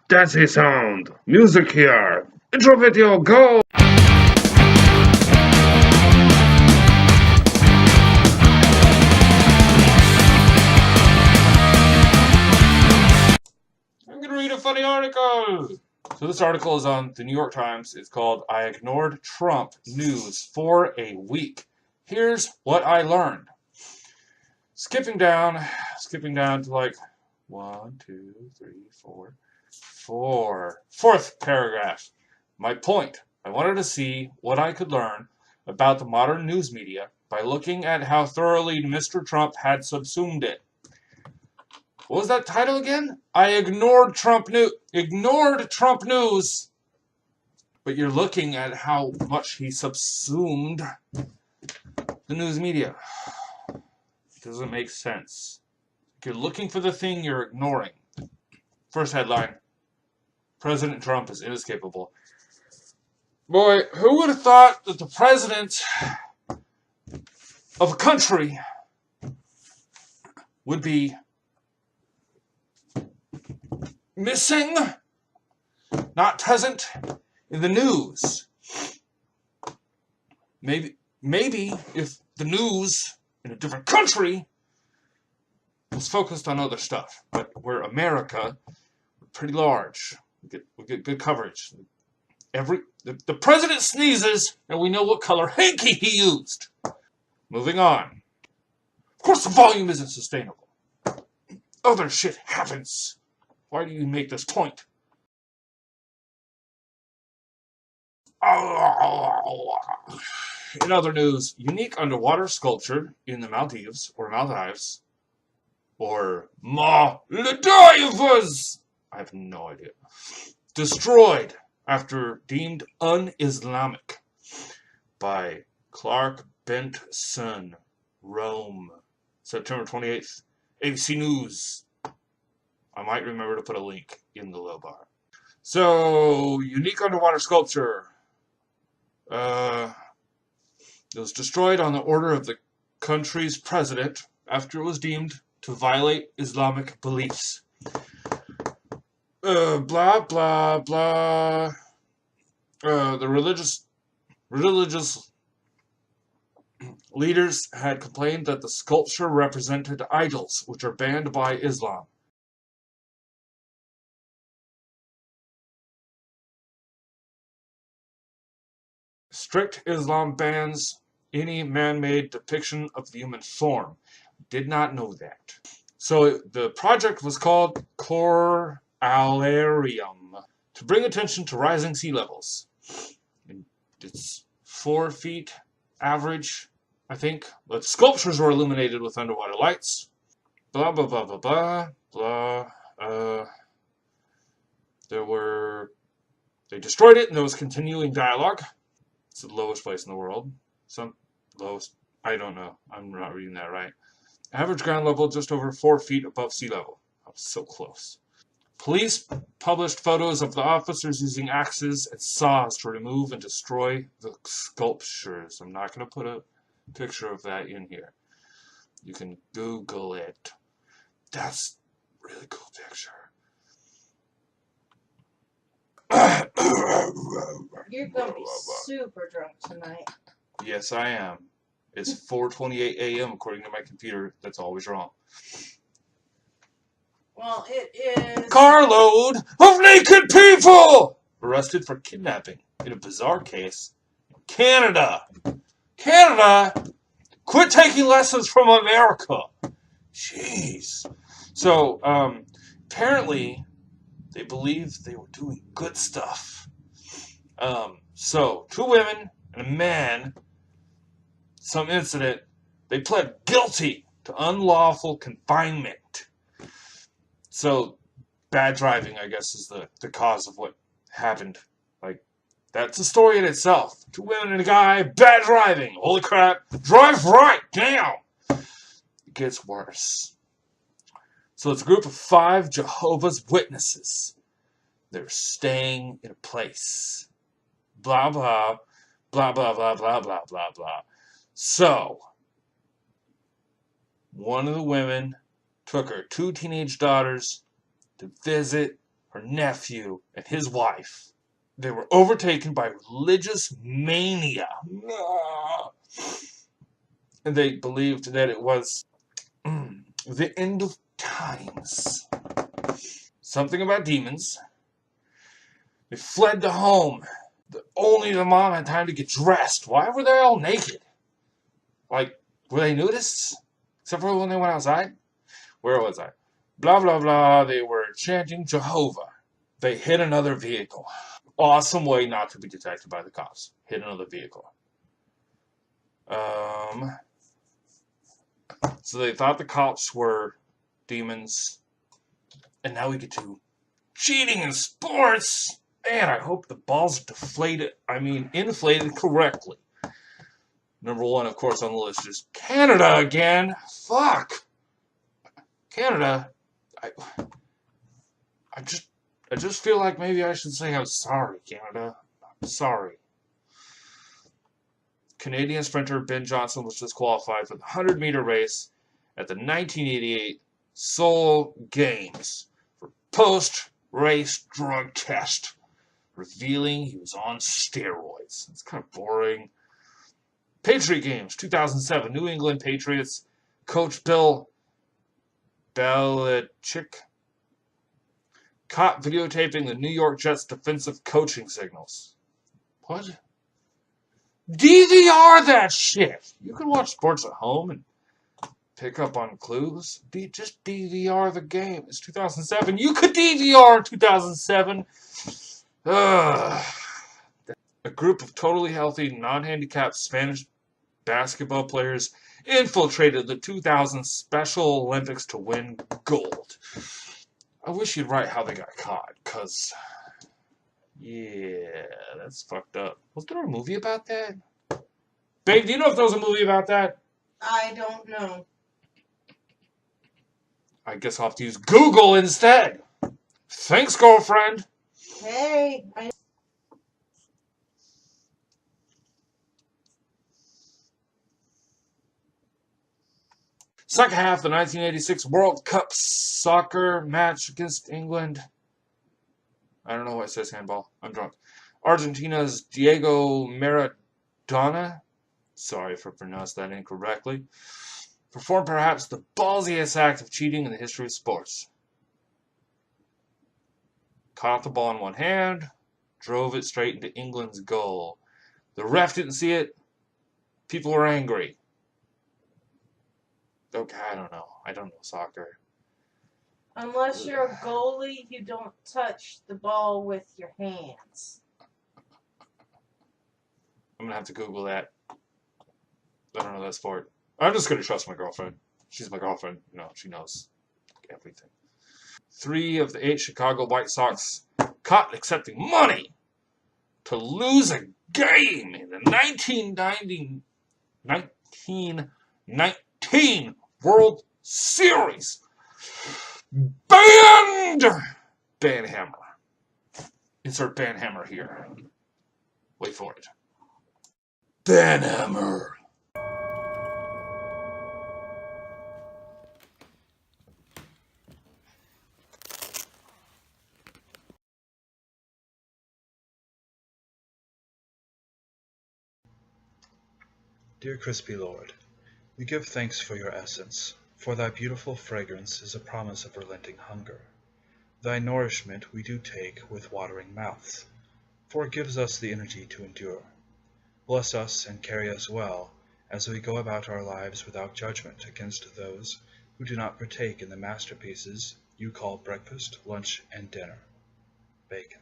Dancey sound. Music here. Intro video, go! I'm gonna read a funny article. So this article is on the New York Times. It's called "I Ignored Trump News for a Week. Here's what I learned." Skipping down to like 1, 2, 3, 4. Fourth paragraph. My point. I wanted to see what I could learn about the modern news media by looking at how thoroughly Mr. Trump had subsumed it. What was that title again? I ignored Trump news. But you're looking at how much he subsumed the news media. It doesn't make sense. If you're looking for the thing you're ignoring. First headline. President Trump is inescapable. Boy, who would have thought that the president of a country would be missing, not present in the news? Maybe if the news in a different country was focused on other stuff, but we're America, we're pretty large. We get good coverage. The president sneezes, and we know what color hanky he used. Moving on. Of course, the volume isn't sustainable. Other shit happens. Why do you make this point? In other news, unique underwater sculpture in the Maldives, or Maldives, I have no idea, destroyed after deemed un-Islamic by Clark Bentson, Rome, September 28th, ABC News. I might remember to put a link in the low bar. So, unique underwater sculpture. It was destroyed on the order of the country's president after it was deemed to violate Islamic beliefs. Blah, blah, blah. The religious leaders had complained that the sculpture represented idols, which are banned by Islam. Strict Islam bans any man-made depiction of the human form. Did not know that. So the project was called Coralarium, to bring attention to rising sea levels. It's 4 feet average, I think. But sculptures were illuminated with underwater lights. Blah, blah, blah, blah, blah, blah. They destroyed it, and there was continuing dialogue. It's the lowest place in the world. I don't know. I'm not reading that right. Average ground level just over 4 feet above sea level. I was so close. Police published photos of the officers using axes and saws to remove and destroy the sculptures. I'm not going to put a picture of that in here. You can Google it. That's a really cool picture. You're going to be super drunk tonight. Yes, I am. It's 4:28 a.m. according to my computer. That's always wrong. Well, it is... Carload of naked people arrested for kidnapping in a bizarre case in Canada. Canada? Quit taking lessons from America. Jeez. So, apparently, they believed they were doing good stuff. So, 2 women and a man, some incident, they pled guilty to unlawful confinement. So, bad driving, I guess, is the cause of what happened. Like, that's a story in itself. 2 women and a guy, bad driving. Holy crap. Drive right, damn. It gets worse. So, it's a group of 5 Jehovah's Witnesses. They're staying in a place. Blah, blah, blah, blah, blah, blah, blah, blah, blah. So, one of the women took her 2 teenage daughters to visit her nephew, and his wife. They were overtaken by religious mania. And they believed that it was the end of times. Something about demons. They fled to home. Only the mom had time to get dressed. Why were they all naked? Like, were they nudists? Except for when they went outside? Where was I? Blah, blah, blah. They were chanting Jehovah. They hit another vehicle. Awesome way not to be detected by the cops. Hit another vehicle. So they thought the cops were demons. And now we get to cheating in sports. Man, I hope the ball's inflated correctly. Number one, of course, on the list is Canada again. Fuck. Canada. I just feel like maybe I should say I'm sorry, Canada. I'm sorry. Canadian sprinter Ben Johnson was disqualified for the 100-meter race at the 1988 Seoul Games for post-race drug test, revealing he was on steroids. It's kind of boring. Patriot Games, 2007. New England Patriots coach Bill Belichick caught videotaping the New York Jets defensive coaching signals. What? DVR that shit! You can watch sports at home and pick up on clues. Just DVR the game. It's 2007. You could DVR in 2007. A group of totally healthy, non-handicapped Spanish basketball players infiltrated the 2000 Special Olympics to win gold. I wish you'd write how they got caught, because, yeah, that's fucked up. Was there a movie about that? Babe, do you know if there was a movie about that? I don't know. I guess I'll have to use Google instead. Thanks, girlfriend. Hey, Second half of the 1986 World Cup soccer match against England. I don't know why it says handball. I'm drunk. Argentina's Diego Maradona, sorry if I pronounced that incorrectly, performed perhaps the ballsiest act of cheating in the history of sports. Caught the ball in one hand, drove it straight into England's goal. The ref didn't see it. People were angry. Okay, I don't know. I don't know soccer. unless you're a goalie, you don't touch the ball with your hands. I'm gonna have to Google that. I don't know that sport. I'm just gonna trust my girlfriend. She's my girlfriend. You know, she knows everything. 3 of the 8 Chicago White Sox caught accepting money to lose a game in the 1919 World Series. Banned! Banhammer. Insert Banhammer here. Wait for it. Banhammer. Dear crispy Lord, we give thanks for your essence, for thy beautiful fragrance is a promise of relenting hunger. Thy nourishment we do take with watering mouths, for it gives us the energy to endure. Bless us and carry us well, as we go about our lives without judgment against those who do not partake in the masterpieces you call breakfast, lunch, and dinner. Bacon.